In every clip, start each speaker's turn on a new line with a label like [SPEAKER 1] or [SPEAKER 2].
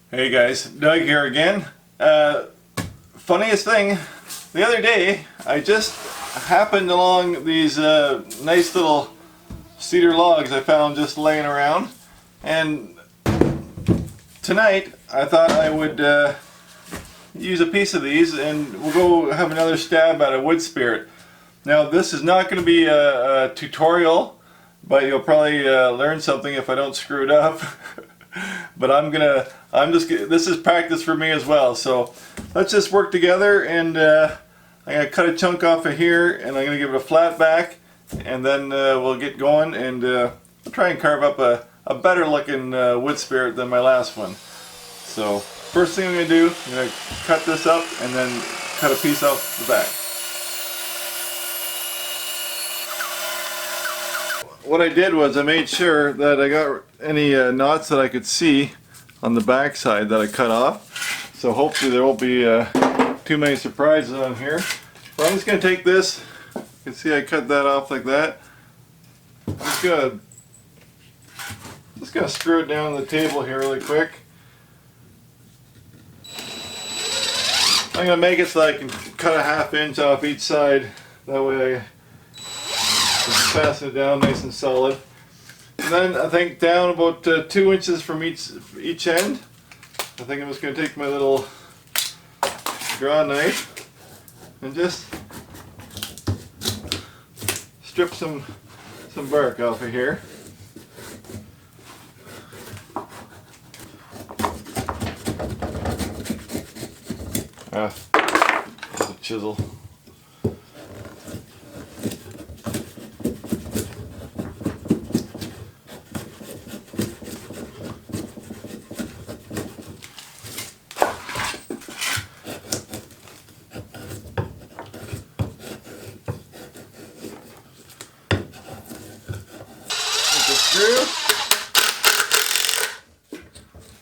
[SPEAKER 1] Hey guys, Doug here again. Funniest thing, the other day I just happened along these nice little cedar logs I found just laying around, and tonight I thought I would use a piece of these and we'll go have another stab at a wood spirit. Now this is not going to be a tutorial, but you'll probably learn something if I don't screw it up. But this is practice for me as well. So let's just work together, and I'm going to cut a chunk off of here and I'm going to give it a flat back, and then we'll get going, and we'll try and carve up a better looking wood spirit than my last one. So first thing I'm going to do, I'm going to cut this up and then cut a piece off the back. What I did was I made sure that I got any knots that I could see on the back side that I cut off. So hopefully there won't be too many surprises on here. But I'm just going to take this. You can see I cut that off like that. I'm just gonna screw it down on the table here really quick. I'm going to make it so I can cut a 1/2 inch off each side. That way I just fasten it down nice and solid. And then I think down about 2 inches from each end. I think I'm just going to take my little draw knife and just strip some bark off of here. There's a chisel.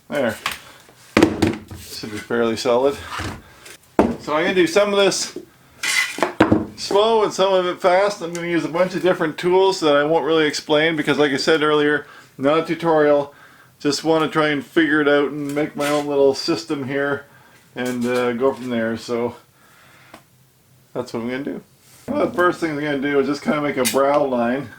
[SPEAKER 1] There. Should be fairly solid. So I'm going to do some of this slow and some of it fast. I'm going to use a bunch of different tools that I won't really explain because, like I said earlier, not a tutorial. Just want to try and figure it out and make my own little system here and go from there. So that's what I'm going to do. Well, the first thing I'm going to do is just kind of make a brow line.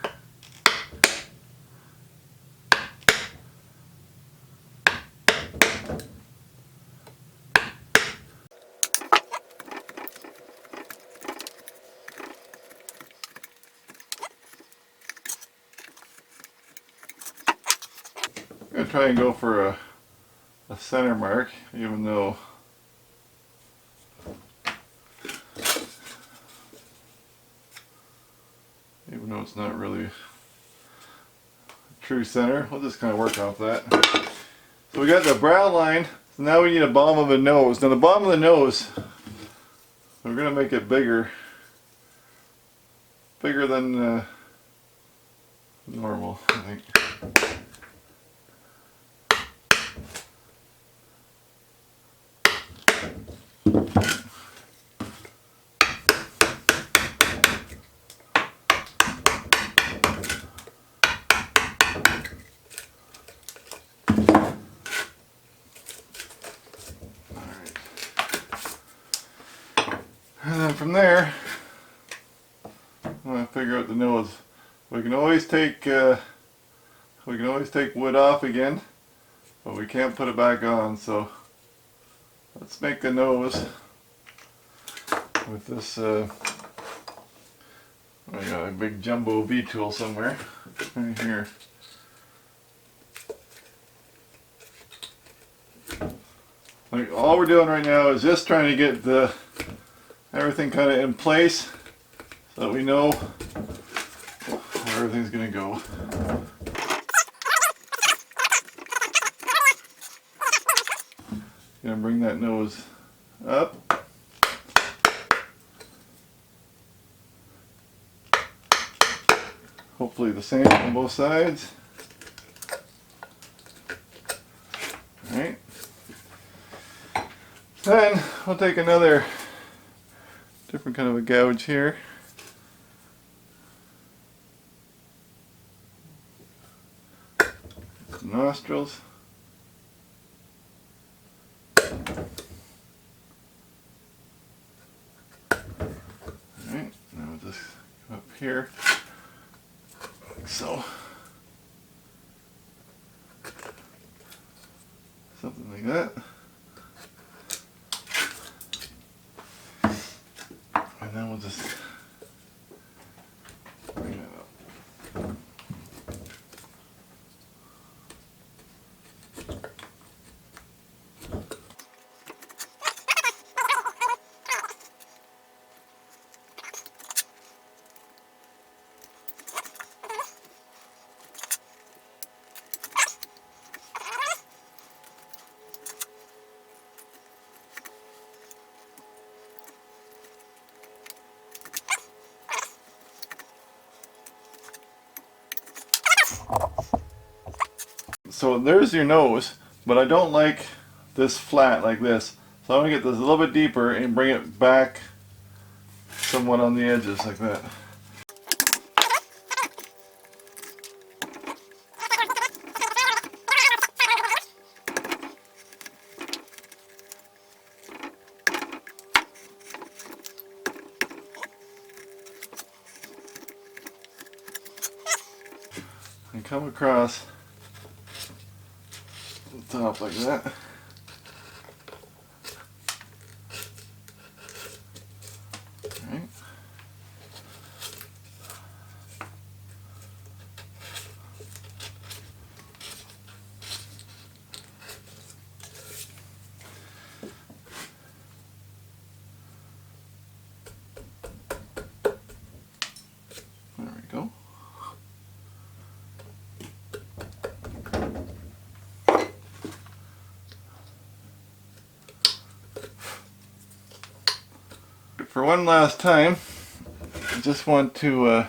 [SPEAKER 1] I'm going to try and go for a center mark, even though it's not really a true center. We'll just kind of work off that. So we got the brow line, so now we need a bottom of the nose. Now the bottom of the nose, we're going to make it bigger than normal, I think. And then from there, I'm going to figure out the nose. We can always take wood off again, but we can't put it back on. So let's make the nose with this. I got a big jumbo V tool somewhere right here. Like, all we're doing right now is just trying to get everything kind of in place so that we know where everything's going to go. Gonna bring that nose up. Hopefully the same on both sides. Alright. Then we'll take another different kind of a gouge here. Nostrils. Alright, now we'll just come up here, like so. Something like that. And then we'll just bring it up. So there's your nose, but I don't like this flat like this. So I'm going to get this a little bit deeper and bring it back somewhat on the edges like that. And come across the top like that. Alright. There we go. For one last time, I just want to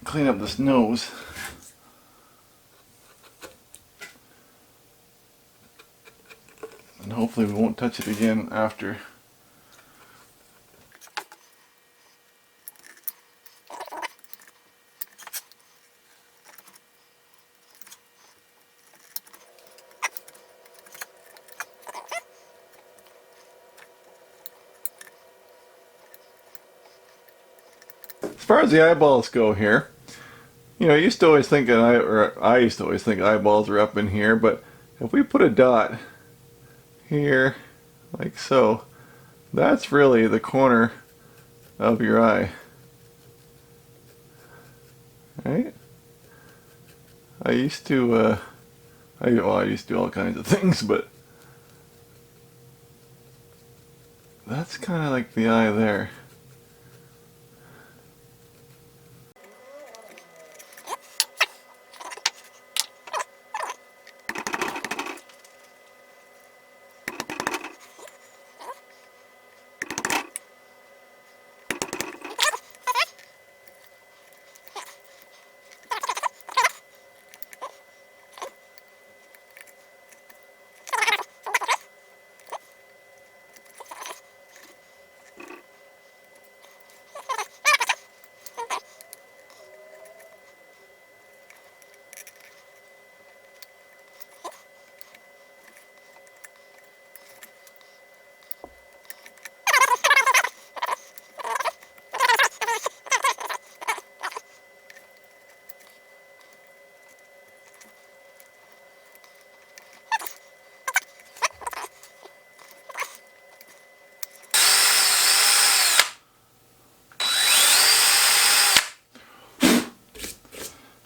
[SPEAKER 1] clean up this nose. And hopefully we won't touch it again after. As far as the eyeballs go here, you know, I used to always think eyeballs are up in here, but if we put a dot here, like so, that's really the corner of your eye. Right? I used to, I used to do all kinds of things, but that's kind of like the eye there.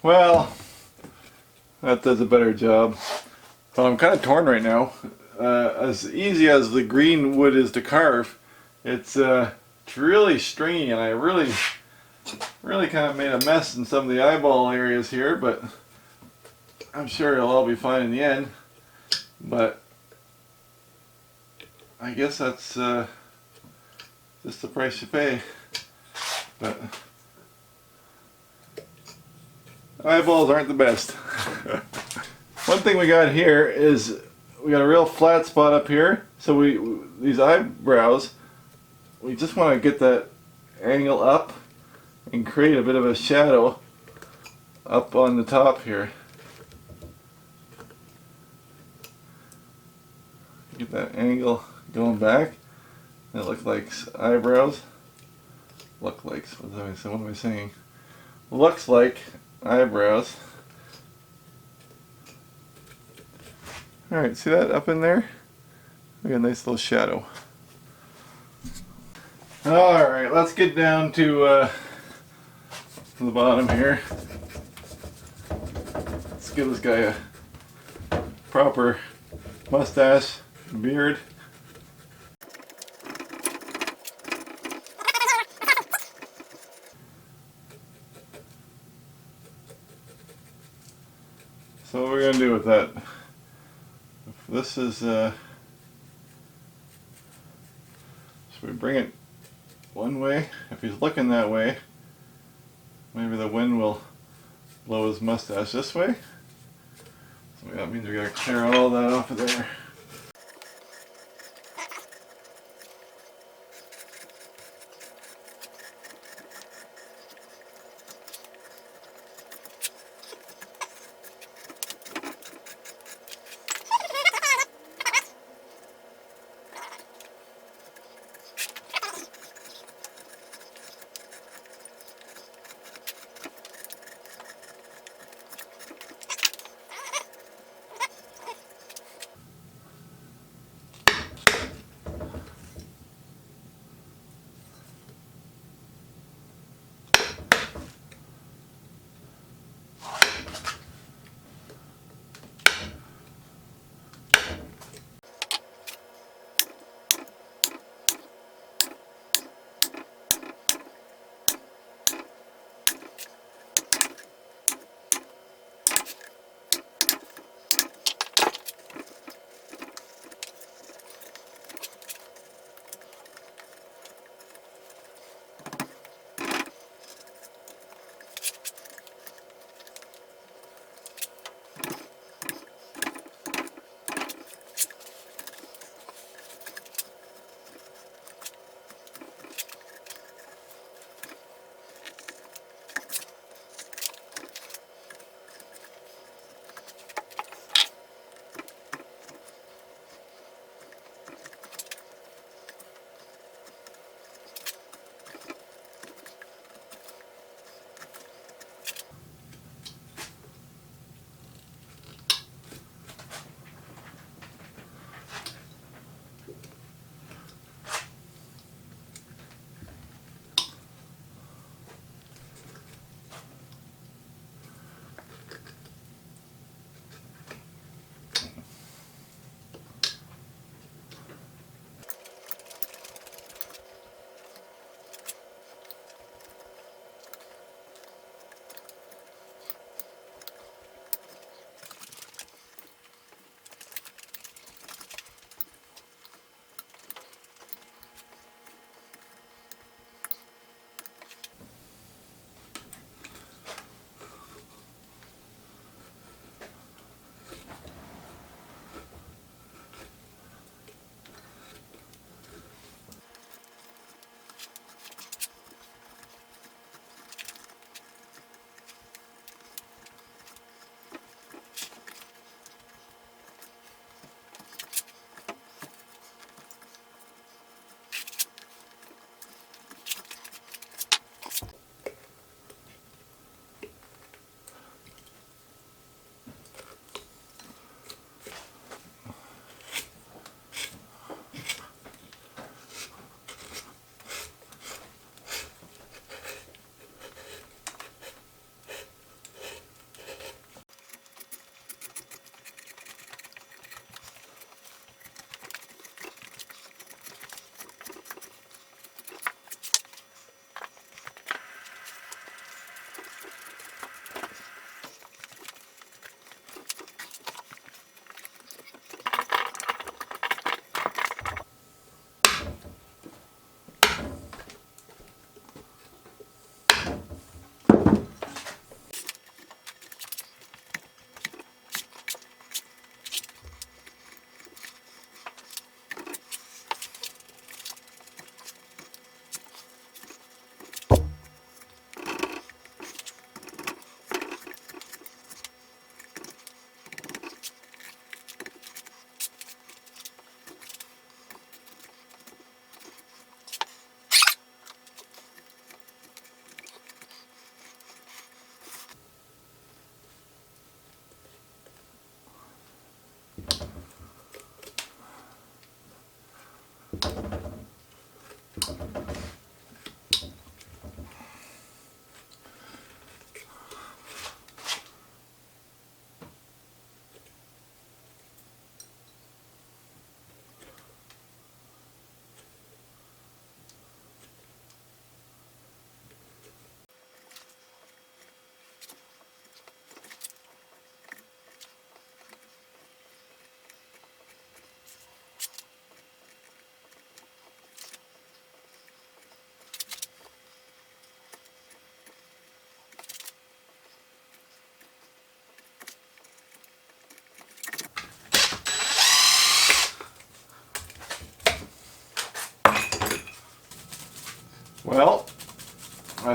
[SPEAKER 1] Well, that does a better job. But I'm kind of torn right now. As easy as the green wood is to carve, it's really stringy, and I really kind of made a mess in some of the eyeball areas here, but I'm sure it'll all be fine in the end. But I guess that's just the price you pay. But eyeballs aren't the best. One thing we got here is we got a real flat spot up here, so these eyebrows, we just want to get that angle up and create a bit of a shadow up on the top here. Get that angle going back. It looks like eyebrows. Look like, what am I saying? Looks like eyebrows. Alright, see that up in there? We got a nice little shadow. Alright, let's get down to the bottom here. Let's give this guy a proper mustache, beard. So what we're going to do with that, this is, so we bring it one way. If he's looking that way, maybe the wind will blow his mustache this way. So that means we got to clear all that off of there.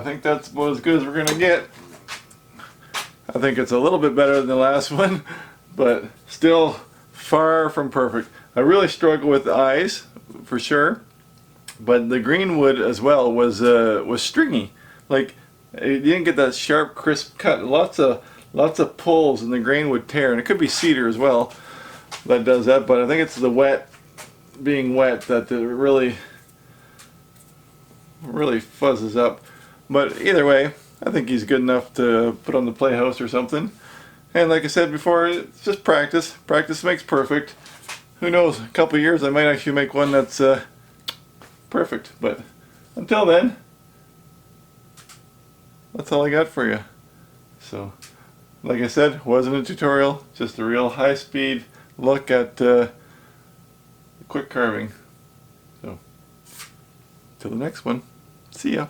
[SPEAKER 1] think that's about as good as we're going to get. I think it's a little bit better than the last one, but still far from perfect. I really struggle with the eyes, for sure, but the green wood as well was stringy. Like, you didn't get that sharp, crisp cut. Lots of pulls and the grain would tear, and it could be cedar as well that does that, but I think it's the wet, being wet, that it really fuzzes up. But either way, I think he's good enough to put on the playhouse or something. And like I said before, it's just practice. Practice makes perfect. Who knows, a couple of years I might actually make one that's perfect. But until then, that's all I got for you. So, like I said, wasn't a tutorial, just a real high-speed look at quick carving. So, till the next one, see ya.